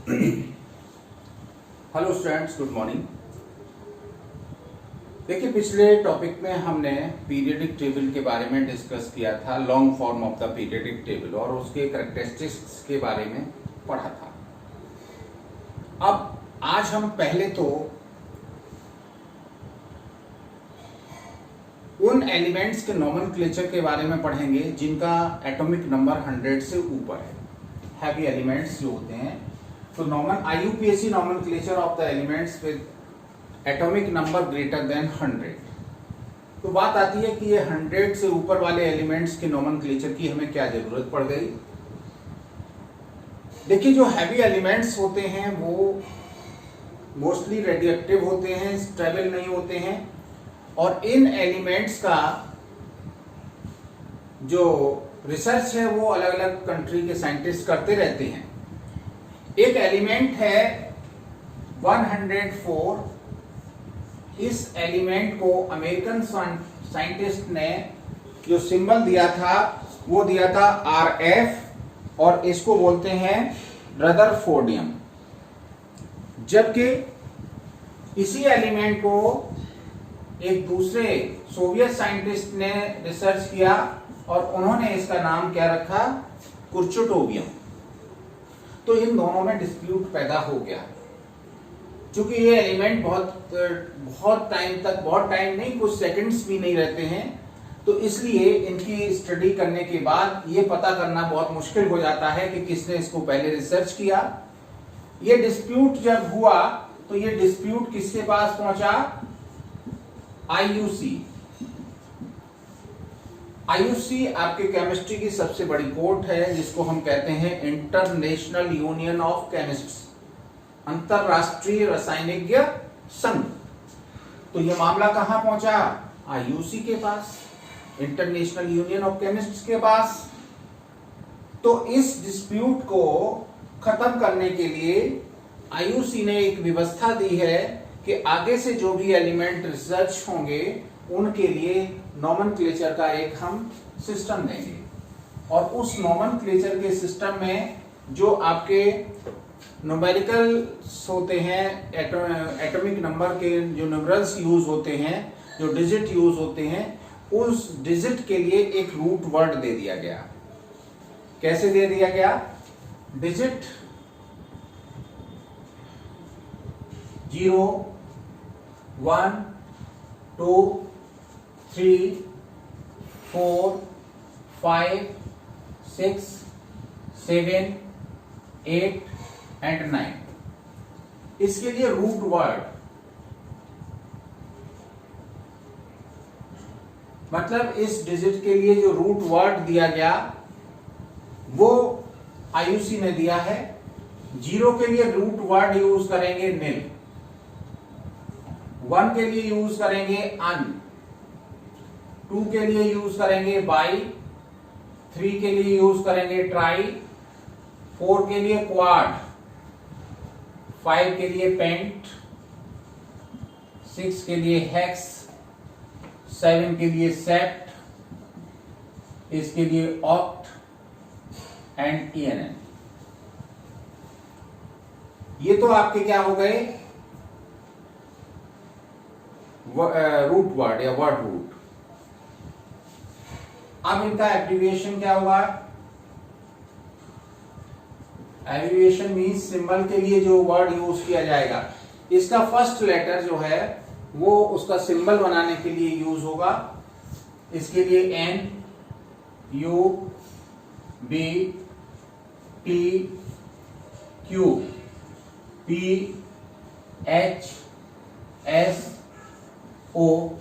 Hello students, good morning. देखिए, पिछले topic में हमने पीरियडिक टेबल के बारे में डिस्कस किया था, long form of the periodic table, और उसके कैरेक्टरिस्टिक्स के बारे में पढ़ा था। अब आज हम पहले तो उन एलिमेंट्स के नॉमेनक्लेचर के बारे में पढ़ेंगे जिनका एटॉमिक नंबर 100 से ऊपर है। हैवी एलिमेंट्स जो होते हैं, तो IUPAC nomenclature of the elements with atomic number greater than 100। तो बात आती है कि ये 100 से ऊपर वाले एलिमेंट्स के नॉमेनक्लेचर की हमें क्या जरूरत पड़ गई। देखिए, जो हैवी एलिमेंट्स होते हैं वो मोस्टली रेडियोएक्टिव होते हैं, स्टेबल नहीं होते हैं, और इन एलिमेंट्स का जो रिसर्च है वो अलग अलग कंट्री के साइंटिस्ट करते रहते हैं। एक एलिमेंट है 104। इस एलिमेंट को अमेरिकन साइंटिस्ट ने जो सिंबल दिया था वो दिया था RF, और इसको बोलते हैं रदरफोर्डियम। जबकि इसी एलिमेंट को एक दूसरे सोवियत साइंटिस्ट ने रिसर्च किया और उन्होंने इसका नाम क्या रखा, कुर्चुटोवियम। तो इन दोनों में डिस्प्यूट पैदा हो गया, क्योंकि ये एलिमेंट बहुत टाइम नहीं, कुछ सेकंड्स भी नहीं रहते हैं। तो इसलिए इनकी स्टडी करने के बाद ये पता करना बहुत मुश्किल हो जाता है कि किसने इसको पहले रिसर्च किया। ये डिस्प्यूट जब हुआ तो ये डिस्प्यूट किसके पास पहुंचा, IUC आपके केमिस्ट्री की सबसे बड़ी कोर्ट है, जिसको हम कहते हैं इंटरनेशनल यूनियन ऑफ केमिस्ट्स, अंतरराष्ट्रीय रसायनिज्ञ संघ। तो ये मामला कहां पहुंचा, IUC के पास, इंटरनेशनल यूनियन ऑफ केमिस्ट्स के पास। तो इस डिस्प्यूट को खत्म करने के लिए IUC ने एक व्यवस्था दी है कि आगे से जो भी एलिमेंट रिसर्च होंगे उनके लिए नॉमेनक्लेचर का एक हम सिस्टम देंगे, और उस नॉमेनक्लेचर के सिस्टम में जो आपके न्यूमेरिकल्स होते हैं, एटॉमिक नंबर के जो न्यूमरल्स यूज होते हैं, जो डिजिट यूज होते हैं, उस डिजिट के लिए एक रूट वर्ड दे दिया गया। कैसे दे दिया गया, डिजिट 0 1 2 3 4 5 6 7 8 एंड 9, इसके लिए रूट वर्ड, मतलब इस डिजिट के लिए जो रूट वर्ड दिया गया वो IUC ने दिया है। 0 के लिए रूट वर्ड यूज करेंगे nil, 1 के लिए यूज करेंगे अन, 2 के लिए यूज करेंगे बाई, 3 के लिए यूज करेंगे ट्राई, 4 के लिए क्वाड, 5 के लिए पेंट, 6 के लिए हेक्स, 7 के लिए सेप्ट, इसके लिए ऑक्ट एंड ENN। ये तो आपके क्या हो गए, रूट वर्ड या वर्ड रूट। अब इनका एब्रिविएशन क्या हुआ, एब्रिविएशन मींस सिंबल के लिए जो वर्ड यूज किया जाएगा, इसका फर्स्ट लेटर जो है वो उसका सिंबल बनाने के लिए यूज होगा। इसके लिए N U B T Q P H S O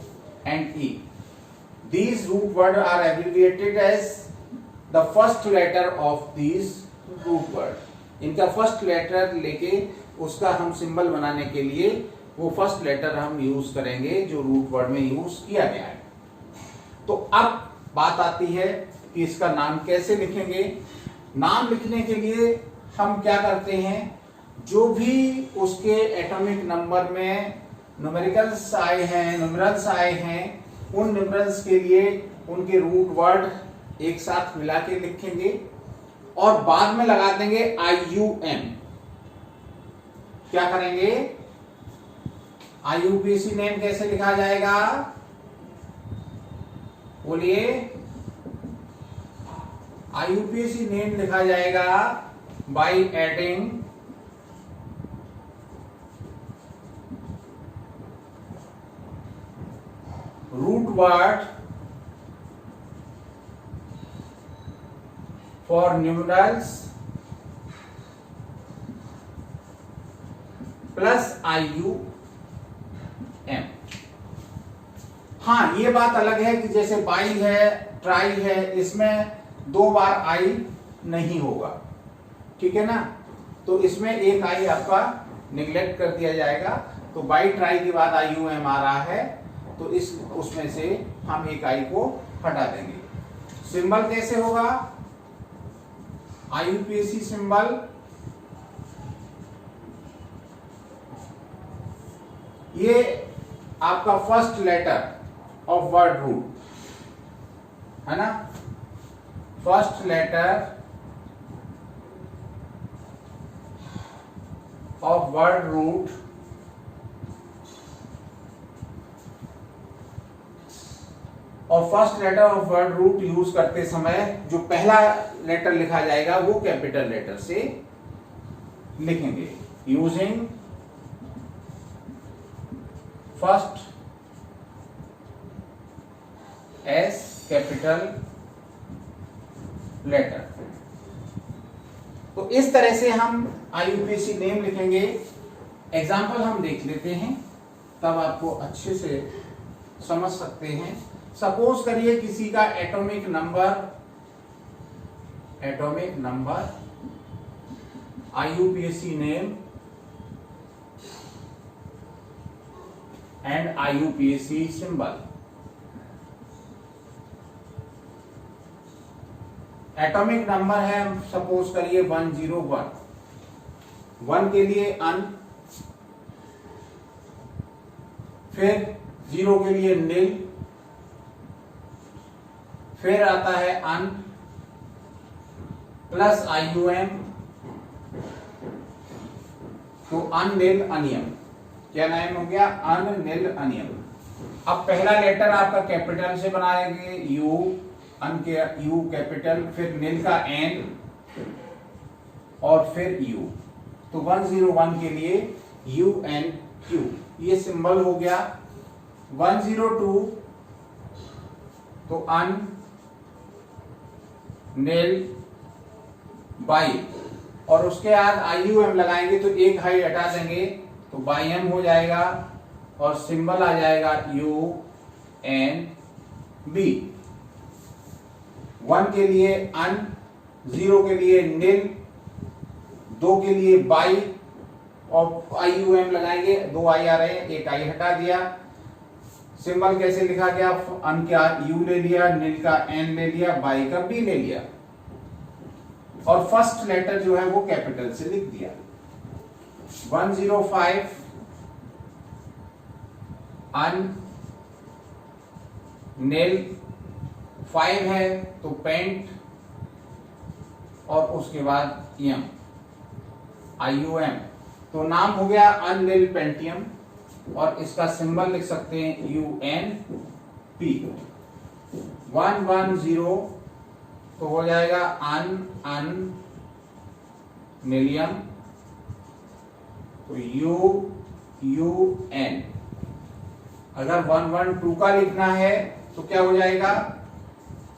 and E. These root words are abbreviated as the first letter of these root word. इनका फर्स्ट लेटर लेके उसका हम सिंबल बनाने के लिए वो फर्स्ट लेटर हम यूज करेंगे जो रूट वर्ड में यूज किया गया है। तो अब बात आती है कि इसका नाम कैसे लिखेंगे। नाम लिखने के लिए हम क्या करते हैं, जो भी उसके एटॉमिक नंबर में न्यूमेरिकल्स आए हैं, न्यूमरल्स आए हैं, उन न्यूमरल्स के लिए उनके रूट वर्ड एक साथ मिला के लिखेंगे और बाद में लगा देंगे IUM। क्या करेंगे, IUPAC नेम कैसे लिखा जाएगा, बोलिए। IUPAC नेम लिखा जाएगा by adding root word for numerals plus IUM। हाँ, ये बात अलग है कि जैसे बाई है, ट्राई है, इसमें 2 बार आई नहीं होगा, ठीक है ना। तो इसमें एक आई आपका निगलेक्ट कर दिया जाएगा। तो बाई ट्राई के बाद IUM आ रहा है, तो इस उसमें से हम एक आई को हटा देंगे। सिंबल कैसे होगा, IUPAC सिंबल ये आपका first letter of word root है ना, first letter of word root और first letter of word root use करते समय जो पहला लेटर लिखा जाएगा वो कैपिटल लेटर से लिखेंगे, using first S capital letter. तो इस तरह से हम IUPAC नेम लिखेंगे। एग्जाम्पल हम देख लेते हैं, तब आपको अच्छे से समझ सकते हैं। सपोज करिए किसी का atomic number IUPAC name and IUPAC symbol. Atomic number है सपोज करिए 101, 1 के लिए अन, फिर 0 के लिए नील, फिर आता है अन प्लस IUM, तो अन नील अनियम, क्या नाम हो गया, अन नील अनियम। अब पहला लेटर आपका कैपिटल से बनाएंगे, यू, अन के यू कैपिटल, फिर नील का एन और फिर यू, तो 101 के लिए UNQ ये सिंबल हो गया। 102 तो अन नील बाई, और उसके बाद IUM लगाएंगे तो एक हाई हटा देंगे तो बाईएम हो जाएगा और सिंबल आ जाएगा UNB। 1 के लिए अन, 0 के लिए नील, 2 के लिए बाई और IUM लगाएंगे, 2 आई आ रहे हैं, एक आई हटा दिया। सिंबल कैसे लिखा गया, अन का U ले लिया, नील का N ले लिया, बाई का B ले लिया और फर्स्ट लेटर जो है वो कैपिटल से लिख दिया। 105 अन नील, 5 है तो पेंट और उसके बाद एम IUM, तो नाम हो गया अननील पेंटियम और इसका सिंबल लिख सकते हैं UNP। 110 तो हो जाएगा अननीलियम, तो UUN। अगर 112 का लिखना है तो क्या हो जाएगा,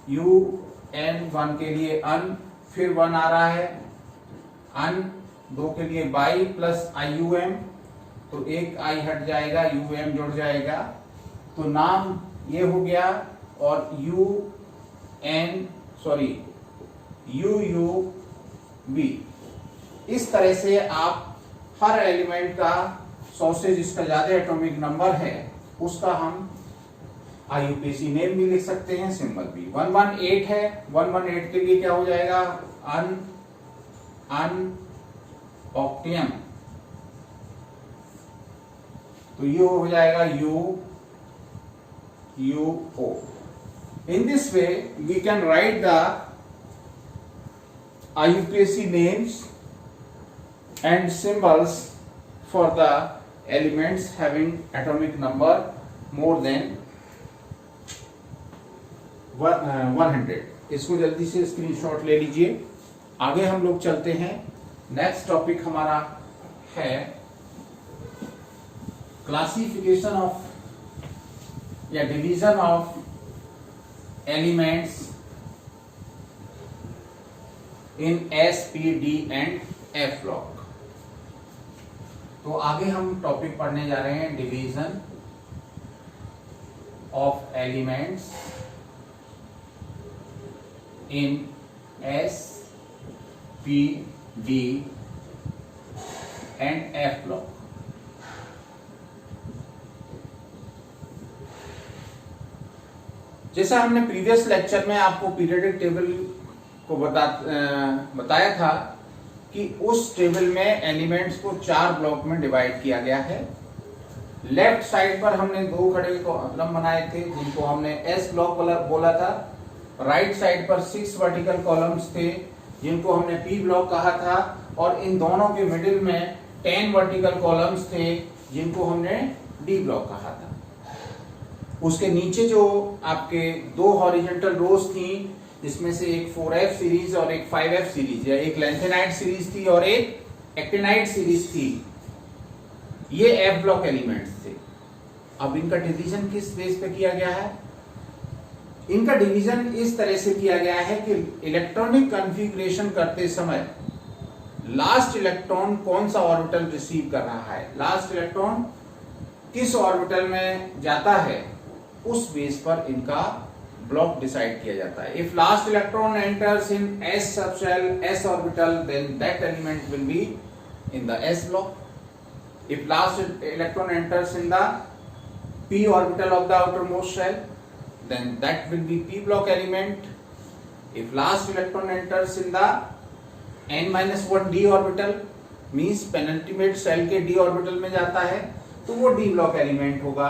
UN 1 के लिए अन, फिर 1 आ रहा है अन, 2 के लिए बाई प्लस IUM, तो एक आई हट जाएगा, UM जुड़ जाएगा, तो नाम ये हो गया और UUB। इस तरह से आप हर एलिमेंट का 100 से जिसका ज्यादा एटॉमिक नंबर है उसका हम IUPAC नेम भी लिख सकते हैं, सिंबल भी। 118 है, 118 के लिए क्या हो जाएगा, ऑक्टियम, तो ये हो जाएगा UO। In this way we can write the IUPAC names and symbols for the elements having atomic number more than 100। इसको जल्दी से स्क्रीनशॉट ले लीजिए। आगे हम लोग चलते हैं। नेक्स्ट टॉपिक हमारा है क्लासिफिकेशन ऑफ या division of elements in S, P, D and F block. तो आगे हम टॉपिक पढ़ने जा रहे हैं division of elements in S, P, D and F block. जैसा हमने प्रीवियस लेक्चर में आपको पीरियोडिक टेबल को बताया था कि उस टेबल में एलिमेंट्स को 4 ब्लॉक में डिवाइड किया गया है। लेफ्ट साइड पर हमने 2 खड़े कॉलम बनाए थे जिनको हमने एस ब्लॉक बोला था। राइट साइड पर 6 वर्टिकल कॉलम्स थे जिनको हमने पी ब्लॉक कहा था, और इन दोनों के मिडिल में 10 वर्टिकल कॉलम्स थे जिनको हमने डी ब्लॉक कहा था। उसके नीचे जो आपके 2 हॉरिजॉन्टल रोज थी, जिसमें से एक 4F सीरीज और एक 5F सीरीज, या एक लेंथेनाइट सीरीज थी और एक एक्टिनाइट सीरीज थी, ये एफ ब्लॉक एलिमेंट्स थे। अब इनका डिवीजन किस बेस पे किया गया है? इनका डिवीजन इस तरह से किया गया है कि इलेक्ट्रॉनिक कॉन्फ़िगरेशन करते समय लास्ट इलेक्ट्रॉन कौन सा ऑर्बिटल रिसीव कर रहा है, लास्ट इलेक्ट्रॉन किस ऑर्बिटल में जाता है, उस बेस पर इनका ब्लॉक डिसाइड किया जाता है। If last electron enters in S subshell, S orbital, then that element will be in the S block. If last electron enters in the p orbital of the outermost shell, then that will be p block element. If last electron enters in the n-1 d orbital, means penultimate shell के d orbital में जाता है, तो वो d block element होगा।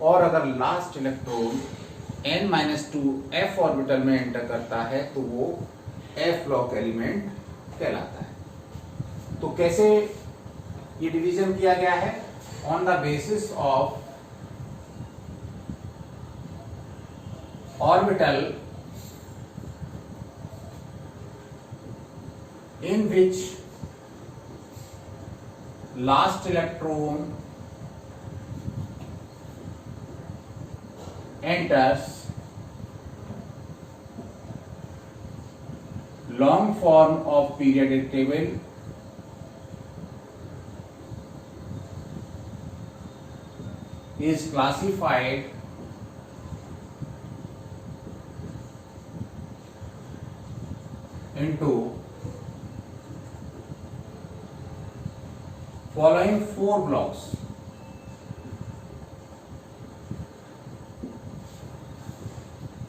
और अगर last electron n-2 f orbital में एंटर करता है तो वो f ब्लॉक एलिमेंट कहलाता है। तो कैसे ये डिवीजन किया गया है? On the basis of orbital in which last electron enters, long form of periodic table is classified into following 4 blocks।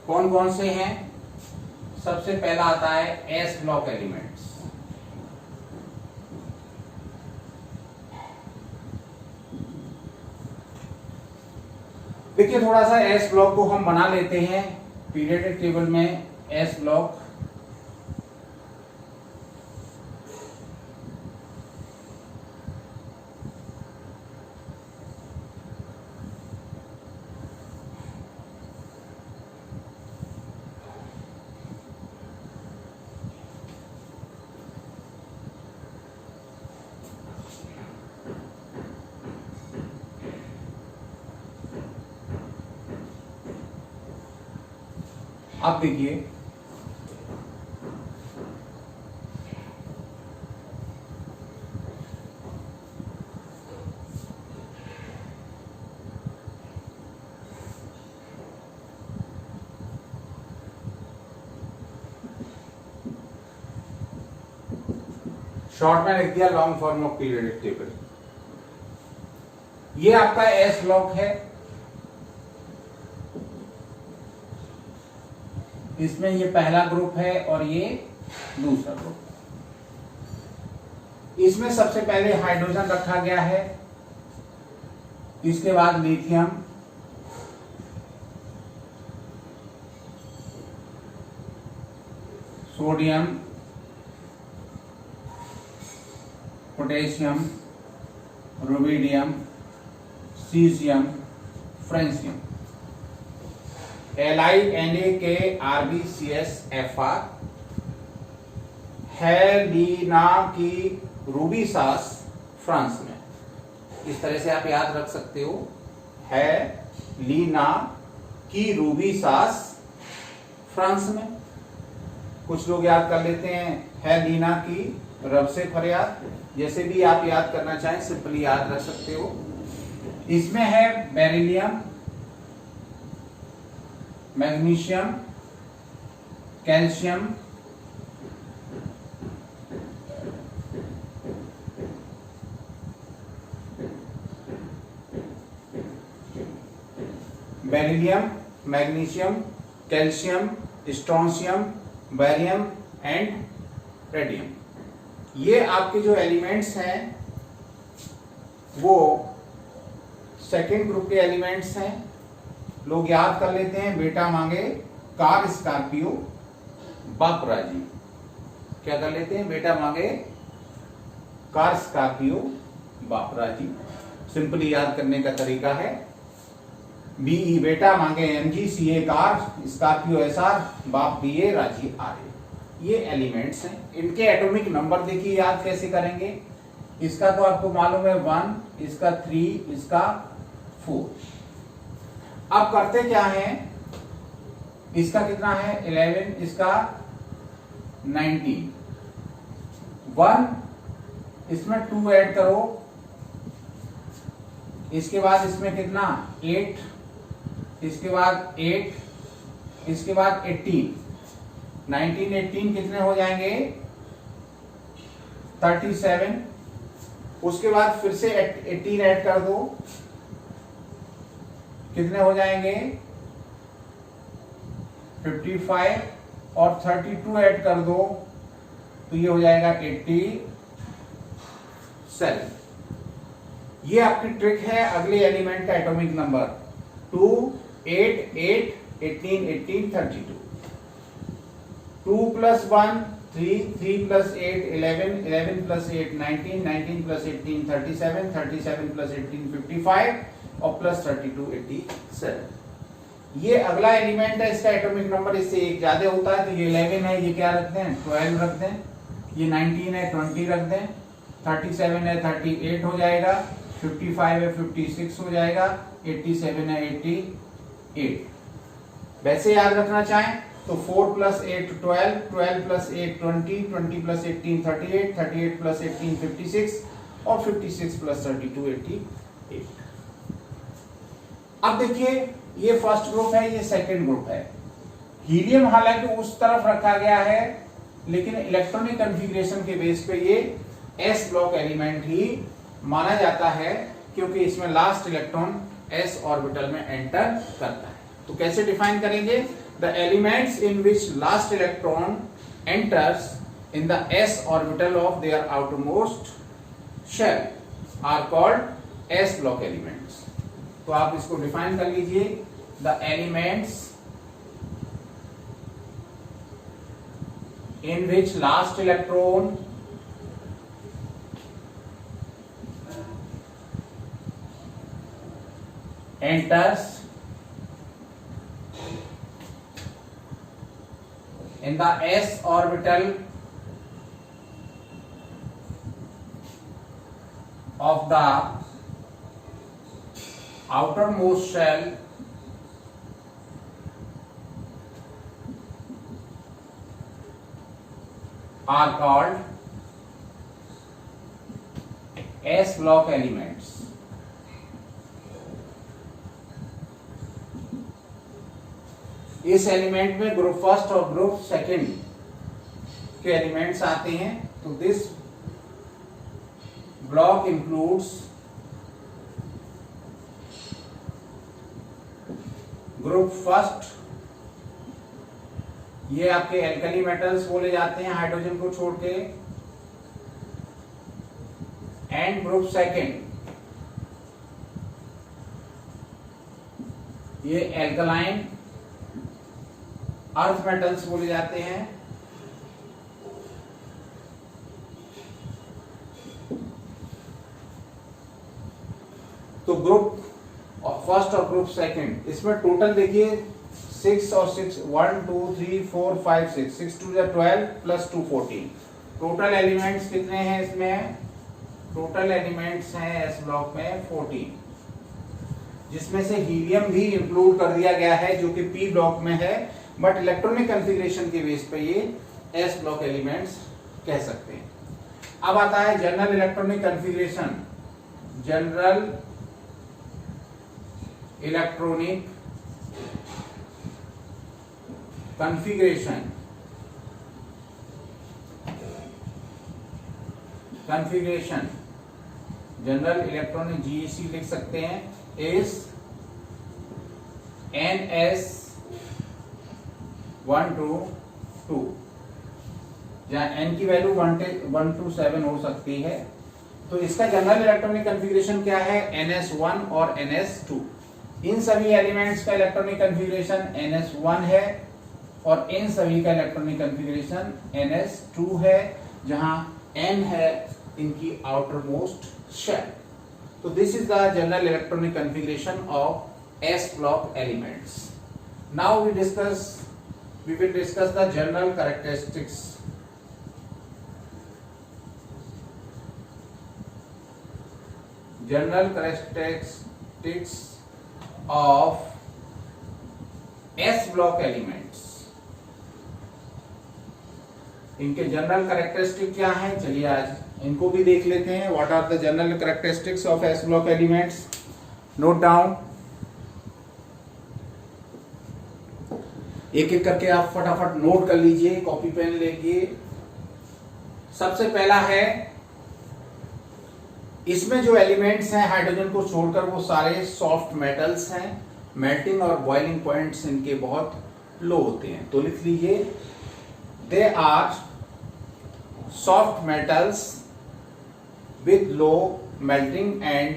कौन कौन से हैं? सबसे पहला आता है एस ब्लॉक एलिमेंट्स। देखिए थोड़ा सा एस ब्लॉक को हम बना लेते हैं। पीरियोडिक टेबल में एस ब्लॉक अब देखिए शॉर्ट में लिख दिया long form of periodic table. ये आपका एस ब्लॉक है, इसमें ये पहला ग्रुप है और ये दूसरा ग्रुप। इसमें सबसे पहले हाइड्रोजन रखा गया है, इसके बाद lithium, sodium, potassium, rubidium, caesium, francium. LINAKRBCSFR, हेलिना की रूबीसास फ्रांस में। इस तरह से आप याद रख सकते हो, हेलिना की रूबीसास फ्रांस में। कुछ लोग याद कर लेते हैं हेलिना की रब से फरियाद। जैसे भी आप याद करना चाहें सिंपली याद रख सकते हो। इसमें है beryllium, magnesium, calcium, beryllium, magnesium, calcium, strontium, barium and radium. ये आपके जो एलिमेंट्स हैं वो सेकेंड ग्रुप के एलिमेंट्स हैं। लोग याद कर लेते हैं, बेटा मांगे कार स्कॉर्पियो बाप राजी। क्या कर लेते हैं, बेटा मांगे कार स्कॉर्पियो बाप राजी। सिंपली याद करने का तरीका है BE बेटा मांगे MG, CA car, Scorpio SR, बाप BA, राजी RA। ये एलिमेंट्स हैं। इनके एटॉमिक नंबर देखिए याद कैसे करेंगे। इसका तो आपको मालूम है 1, इसका 3, इसका 4। अब करते क्या है, इसका कितना है 11, इसका 19, 1, इसमें 2 ऐड करो, इसके बाद इसमें कितना 8, इसके बाद 8, इसके बाद 18, 19, 18 कितने हो जाएंगे 37। उसके बाद फिर से 18 ऐड कर दो, कितने हो जाएंगे 55, और 32 ऐड कर दो तो ये हो जाएगा 87। ये आपकी ट्रिक है अगले एलिमेंट का एटॉमिक नंबर 2, 8, 8, 18, 18, 32। 2 + 1 3, 3 + 8 11, 11 + 8 19, 19 + 18 37, 37 + 18 55 और +32 87। ये अगला एलिमेंट है, इसका एटॉमिक नंबर इससे एक ज्यादा होता है तो ये 11 है, ये क्या रखते हैं 12 रख दें, ये 19 है 20 रख दें, 37 है 38 हो जाएगा, 55 है 56 हो जाएगा, 87 है 88। वैसे याद रखना चाहें तो 4 + 8 12, 12 + 8 20, 20 + 18 38, 38 + 18 56 और 56 + 32 88। अब देखिए ये फर्स्ट ग्रुप है, ये सेकंड ग्रुप है। हीलियम हालांकि उस तरफ रखा गया है लेकिन इलेक्ट्रॉनिक कॉन्फ़िगरेशन के बेस पे ये s ब्लॉक एलिमेंट ही माना जाता है क्योंकि इसमें लास्ट इलेक्ट्रॉन s ऑर्बिटल में एंटर करता है। तो कैसे डिफाइन करेंगे, the elements in which last electron enters in the s orbital of their outermost shell are called s block elements. तो आप इसको डिफाइन कर लीजिए, the elements in which last electron enters in the s orbital of the outermost shell are called s block elements। इस element में group first और group second के elements आते हैं। तो this block includes group first, ये आपके alkali metals बोले जाते हैं हाइड्रोजन को छोड़ के, एंड ग्रुप सेकंड ये एल्कलाइन अर्थ मेटल्स बोले जाते हैं। ग्रुप फर्स्ट और ग्रुप सेकंड, इसमें टोटल देखिए 6 और 6 1 2 3 4 5 6 6 2 12 प्लस 2 14। टोटल एलिमेंट्स कितने हैं इसमें? टोटल एलिमेंट्स हैं एस ब्लॉक में 14, जिसमें से हीलियम भी इंक्लूड कर दिया गया है जो कि पी ब्लॉक में है, बट इलेक्ट्रॉनिक कॉन्फ़िगरेशन के बेस पे ये एस ब्लॉक एलिमेंट्स कह सकते हैं। अब आता है general electronic configuration. General electronic configuration general electronic GEC लिख सकते हैं इज NS1 to 2, जहां n की वैल्यू 1 to 7 हो सकती है। तो इसका जनरल इलेक्ट्रॉनिक कॉन्फ़िगरेशन क्या है? NS1 और NS2। इन सभी एलिमेंट्स का इलेक्ट्रॉनिक कॉन्फ़िगरेशन NS1 है और इन सभी का इलेक्ट्रॉनिक कॉन्फ़िगरेशन NS2 है, जहां n है इनकी आउटर मोस्ट शेल। तो this is the general electronic configuration of S block elements. Now we will discuss the general characteristics. General characteristics of S block elements. इनके जनरल कैरेक्टरिस्टिक क्या है? चलिए आज इनको भी देख लेते हैं। What are the general characteristics of S block elements? Note down, एक एक करके आप फटाफट नोट कर लीजिए, कॉपी पेन लेके। सबसे पहला है, इसमें जो एलिमेंट्स हैं हाइड्रोजन को छोड़कर वो सारे सॉफ्ट मेटल्स हैं। मेल्टिंग और बॉइलिंग पॉइंट्स इनके बहुत लो होते हैं। तो लिख लीजिए, they are soft metals with low melting and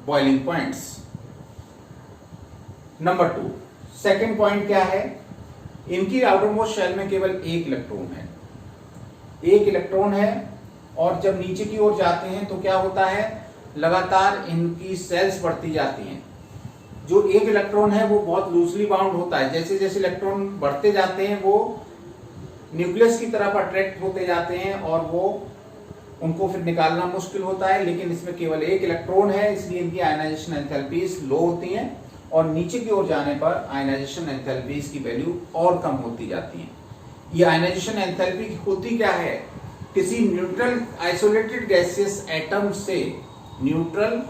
boiling points. Number 2, second point क्या है? इनकी आउटरमोस्ट शेल में केवल एक इलेक्ट्रॉन है और जब नीचे की ओर जाते हैं तो क्या होता है? लगातार इनकी सेल्स बढ़ती जाती हैं। जो एक इलेक्ट्रॉन है वो बहुत लूजली बाउंड होता है। जैसे जैसे इलेक्ट्रॉन बढ़ते जाते हैं वो न्यूक्लियस की तरफ अट्रैक्ट होते जाते हैं और वो उनको फिर निकालना मुश्किल होता है। लेकिन इसमें केवल एक इलेक्ट्रॉन है, इसलिए इनकी आयनाइजेशन एंथैल्पीज लो होती हैं और नीचे की ओर जाने पर आयनाइजेशन एंथैल्पीज की वैल्यू और कम होती जाती है। ये आयनाइजेशन एंथैल्पी होती क्या है? किसी न्यूट्रल आइसोलेटेड गैसियस एटम से, न्यूट्रल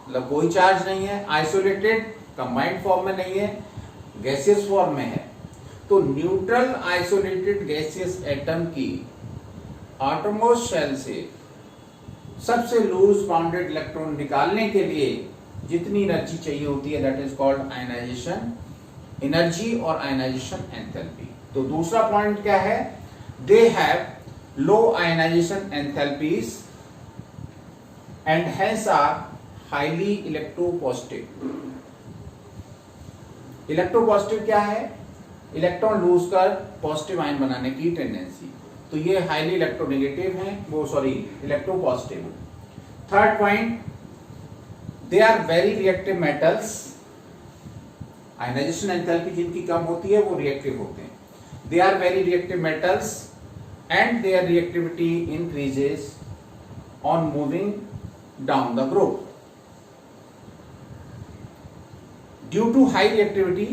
मतलब कोई चार्ज नहीं है, आइसोलेटेड कंबाइंड फॉर्म में नहीं है, गैसियस फॉर्म में है। तो न्यूट्रल आइसोलेटेड गैसियस एटम की आउटरमोस्ट शेल से सबसे लूज बाउंडेड इलेक्ट्रॉन निकालने के लिए जितनी एनर्जी चाहिए होती है that is called ionization energy और आयनाइजेशन एंथैल्पी। तो दूसरा पॉइंट क्या है? They have low ionization enthalpies and hence are highly electropositive. Electropositive क्या है? इलेक्ट्रॉन लूज कर पॉजिटिव आयन बनाने की टेंडेंसी। तो ये हाईली इलेक्ट्रोनेगेटिव है, वो sorry electropositive. Third point, they are very reactive metals. Ionization enthalpy जिनकी कम होती है वो रिएक्टिव होते हैं। They are very reactive metals and there reactivity increases on moving down the group. Due to high reactivity,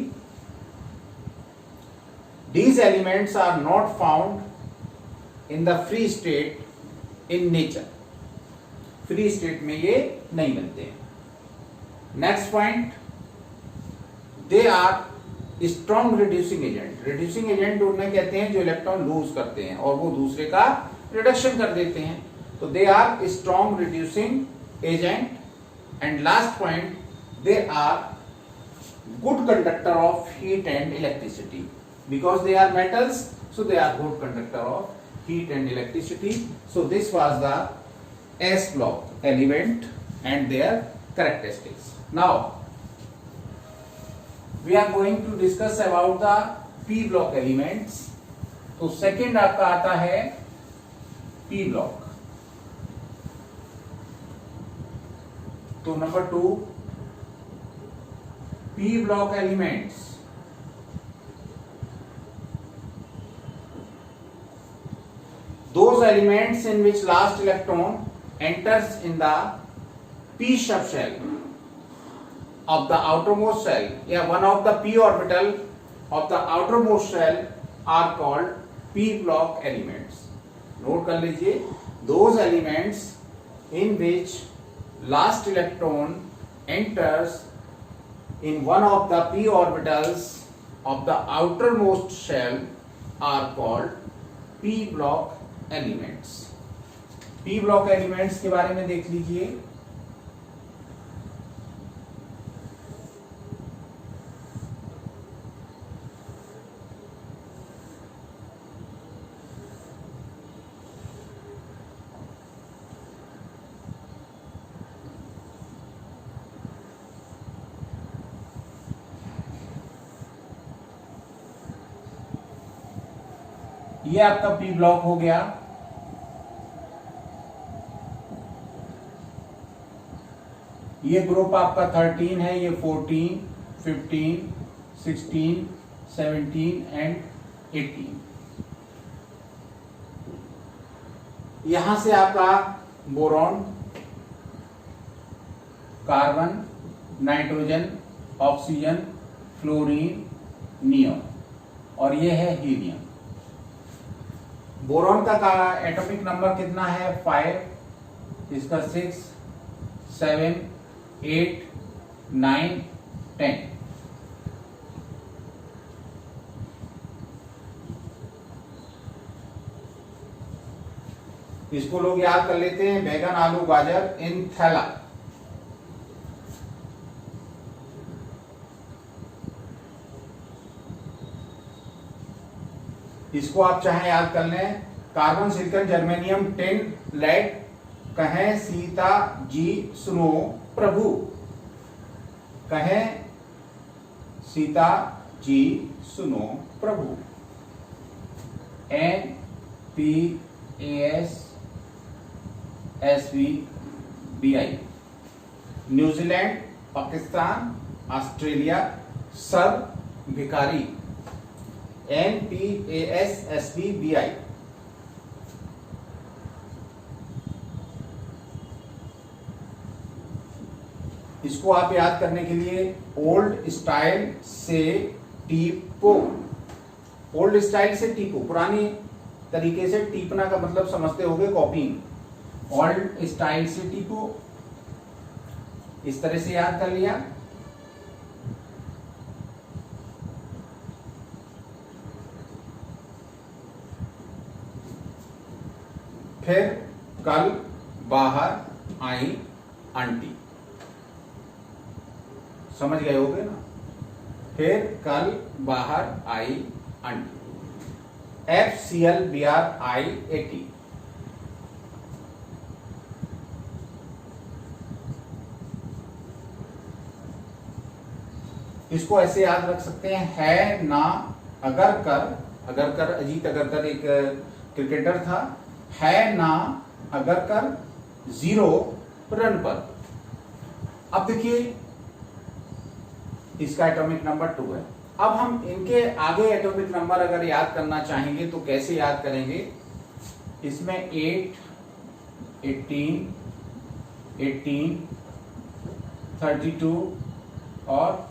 these elements are not found in the free state in nature. Free state में ये नहीं मिलते हैं। Next point, they are strong reducing agent. Reducing agent उन्हें कहते हैं जो electron lose करते हैं और वो दूसरे का रिडक्शन कर देते हैं। तो they are strong reducing agent. And last point, they are good conductor of heat and electricity. Because they are metals, so they are good conductor of heat and electricity. So this was the S block element and their characteristics. Now we are going to discuss about the P block elements. तो second आपका आता है P block. तो number 2 p block elements. Those elements in which last electron enters in the p subshell of the outermost shell, या one of the p orbital of the outermost shell are called p block elements. Note कर लीजिए, those elements in which last electron enters in one of the p orbitals of the outermost shell are called p block elements. p block elements के बारे में देख लीजिए. ये आपका P block हो गया. ये ग्रुप आपका 13 है, ये 14, 15, 16, 17 एंड 18. यहां से आपका boron, carbon, nitrogen, oxygen, fluorine, neon और ये है हीलियम. बोरॉन का एटॉमिक नंबर कितना है? 5. इसका 6, 7, 8, 9, 10. इसको लोग याद कर लेते हैं बैगन, आलू, गाजर इन थैला. इसको आप चाहे याद कर लें. Carbon, silicon, germanium, tin, lead. कहें सीता जी सुनो प्रभु. कहें सीता जी सुनो प्रभु. NPASSVBI. न्यूजीलैंड, पाकिस्तान, ऑस्ट्रेलिया, सब भिखारी. NPASSVBI. इसको आप याद करने के लिए ओल्ड स्टाइल से टीपो. ओल्ड स्टाइल से टीपो, पुरानी तरीके से टीपना का मतलब समझते होगे कॉपिंग. ओल्ड स्टाइल से टीपो, इस तरह से याद कर लिया. फिर कल बाहर आई आंटी. समझ गए होगे ना. फिर कल बाहर आई आंटी. FCLBRI80. इसको ऐसे याद रख सकते हैं, है ना अगर कर. अगर कर, अजीत अगरकर एक क्रिकेटर था. है ना अगर कर 0 रन पर. अब देखिए इसका एटॉमिक नंबर 2 है. अब हम इनके आगे एटॉमिक नंबर अगर याद करना चाहेंगे तो कैसे याद करेंगे? इसमें 8, 18, 18, 32 और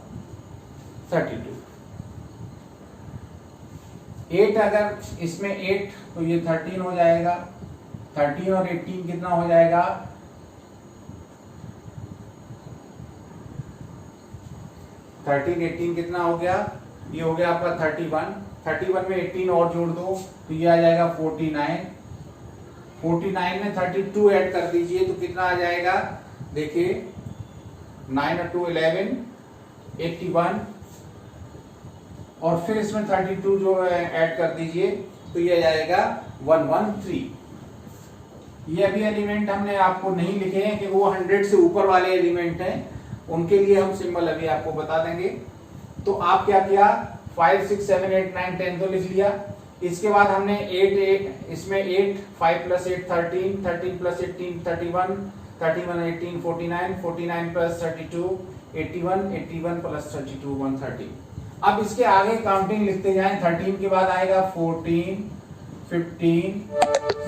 32. 8 अगर इसमें 8 तो ये 13 हो जाएगा. 13 और 18 कितना हो जाएगा? 13, 18 कितना हो गया? ये हो गया आपका 31. 31 में 18 और जोड़ दो तो ये आ जाएगा 49. 49 में 32 ऐड कर दीजिए तो कितना आ जाएगा? देखिए 9 और 2 11, 81 और फिर इसमें 32 जो ऐड कर दीजिए तो ये आ जाएगा 113. ये अभी एलिमेंट हमने आपको नहीं लिखे हैं कि वो 100 से ऊपर वाले एलिमेंट हैं, उनके लिए हम सिंबल अभी आपको बता देंगे. तो आप क्या किया? 5, 6, 7, 8, 9, 10 तो लिख लिया. इसके बाद हमने 8 इसमें 8, 5 + 8 13, 13 + 18 31, 31 18 49 49 प्लस 32 81 81 प्लस 32 130। अब इसके आगे काउंटिंग लिखते जाएं। 13 के बाद आएगा 14 15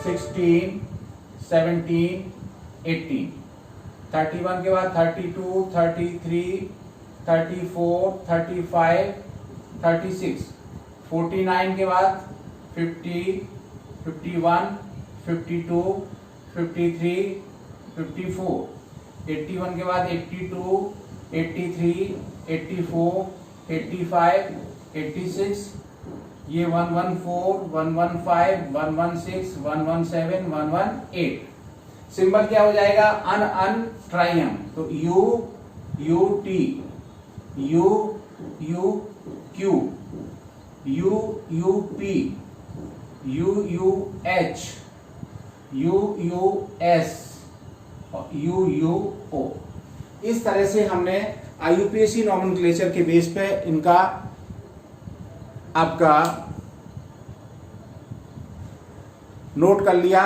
16 17 18। 31 के बाद 32 33 34 35 36। 49 के बाद 50 51 52 53 54। 81 के बाद 82 83 84 85 86। ये 114 115 116 117 118। सिंबल क्या हो जाएगा? अन अन ट्राइयम। तो you U T U you Q U U P U U H U U S और यू यू ओ। इस तरह से हमने IUPAC नॉमेनक्लेचर के बेस पे इनका आपका नोट कर लिया।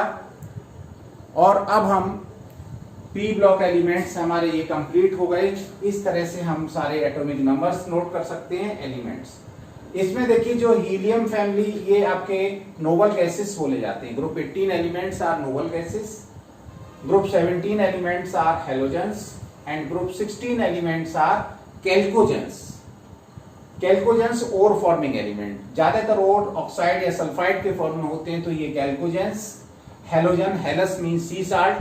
और अब हम पी ब्लॉक एलिमेंट्स हमारे ये कंप्लीट हो गए। इस तरह से हम सारे एटॉमिक नंबर्स नोट कर सकते हैं एलिमेंट्स। इसमें देखिए जो हीलियम फैमिली, ये आपके नोबल गैसेस बोले जाते हैं। Group 18 elements are noble gases, group 17 elements are halogens and group 16 elements are chalcogens. Chalcogens ore forming element, ज्यादातर ओर ऑक्साइड या सल्फाइड के फॉर्म में होते हैं, तो ये chalcogens. Halogen, halos mean sea salt,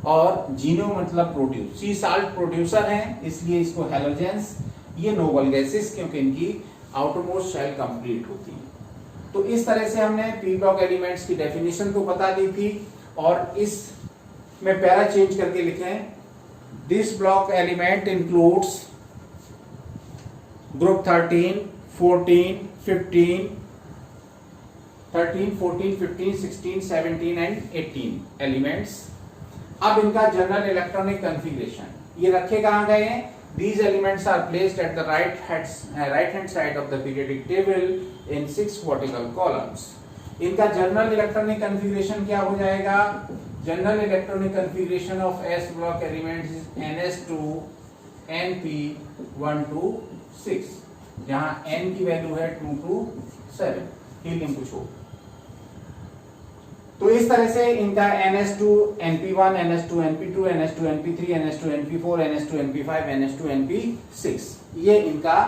और जीनो मतलब प्रोड्यूस, सी साल्ट प्रोड्यूसर हैं, इसलिए इसको हैलोजेंस। ये नोबल गैसेस क्योंकि इनकी आउटरमोस्ट शेल कंप्लीट होती है। तो इस तरह से हमने पी ब्लॉक एलिमेंट्स की डेफिनेशन तो बता दी थी, और इस में पैरा चेंज करके लिखें। This block element includes group 13 14 15 16 17 and 18 elements. अब इनका जनरल इलेक्ट्रॉनिक कॉन्फ़िगरेशन ये रखे कहां गए हैं? These elements are placed at the right hand side of the periodic table in 6 vertical columns. इनका जनरल इलेक्ट्रॉनिक कॉन्फ़िगरेशन क्या हो जाएगा? General electronic configuration of S block elements is NS2 NP 1 to 6, जहां N की value है 2 to 7, helium को छोड़। तो इस तरह से इनका NS2 NP1 NS2 NP2 NS2 NP3 NS2 NP4 NS2 NP5 NS2 NP6 ये इनका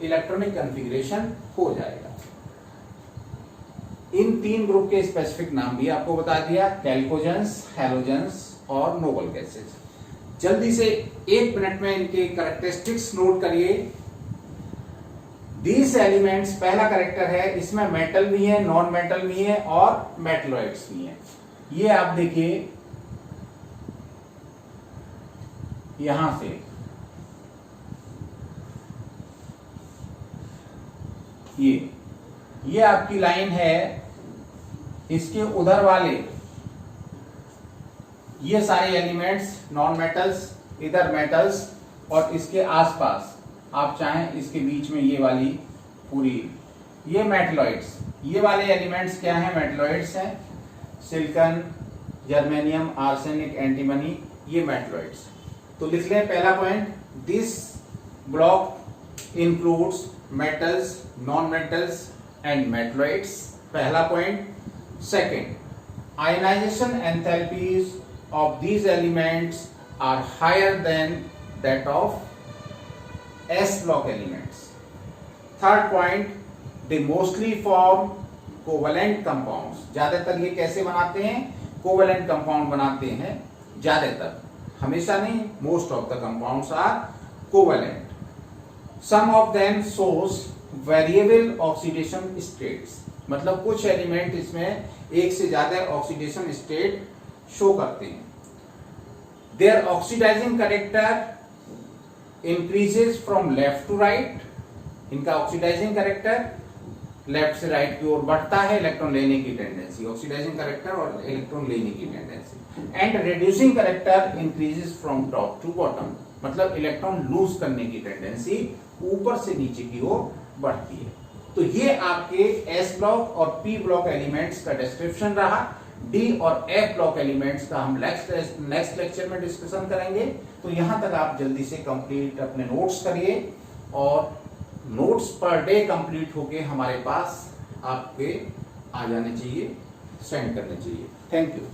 इलेक्ट्रॉनिक कॉन्फ़िगरेशन हो जाएगा। इन तीन ग्रुप के स्पेसिफिक नाम भी आपको बता दिया, कैल्कोजेंस, हैलोजेंस और नोबल गैसेस। जल्दी से 1 मिनट में इनके कैरेक्टरिस्टिक्स नोट करिए। These एलिमेंट्स, पहला करेक्टर है, इसमें मेटल भी है, नॉन मेटल भी है और मेटलॉइड्स भी हैं। ये आप देखिए यहां से, ये आपकी लाइन है, इसके उधर वाले ये सारे एलिमेंट्स नॉन मेटल्स, इधर मेटल्स, और इसके आसपास आप चाहें इसके बीच में ये वाली पूरी, ये मेटलॉइड्स। ये वाले एलिमेंट्स क्या हैं? मेटलॉइड्स हैं। सिलिकॉन, जर्मेनियम, आर्सेनिक, एंटीमनी, ये मेटलॉइड्स। तो लिख लें पहला point, this block includes metals, non metals and metalloids, पहला point. Second, ionisation enthalpies of these elements are higher than that of S block elements. Third point, they mostly form covalent compounds. ज्यादातर ये कैसे बनाते हैं? Covalent compound बनाते हैं ज्यादातर, हमेशा नहीं। Most of the compounds are covalent. Some of them shows variable oxidation states, मतलब कुछ एलिमेंट इसमें एक से ज्यादा ऑक्सीडेशन स्टेट शो करते हैं। Their oxidizing character increases from left to right, इनका ऑक्सीडाइजिंग कैरेक्टर लेफ्ट से राइट की ओर बढ़ता है, इलेक्ट्रॉन लेने की टेंडेंसी, ऑक्सीडाइजिंग कैरेक्टर और इलेक्ट्रॉन लेने की tendency. And reducing character increases from top to bottom, मतलब इलेक्ट्रॉन लूज करने की टेंडेंसी ऊपर से नीचे की ओर बढ़ती है। तो ये आपके S ब्लॉक और P ब्लॉक एलिमेंट्स का डिस्क्रिप्शन रहा। डी और एफ ब्लॉक एलिमेंट्स का हम नेक्स्ट लेक्चर में डिस्कशन करेंगे। तो यहां तक आप जल्दी से कंप्लीट अपने नोट्स करिए और नोट्स पर डे कंप्लीट होके हमारे पास आपके आ जाने चाहिए, सेंड करने चाहिए। Thank you.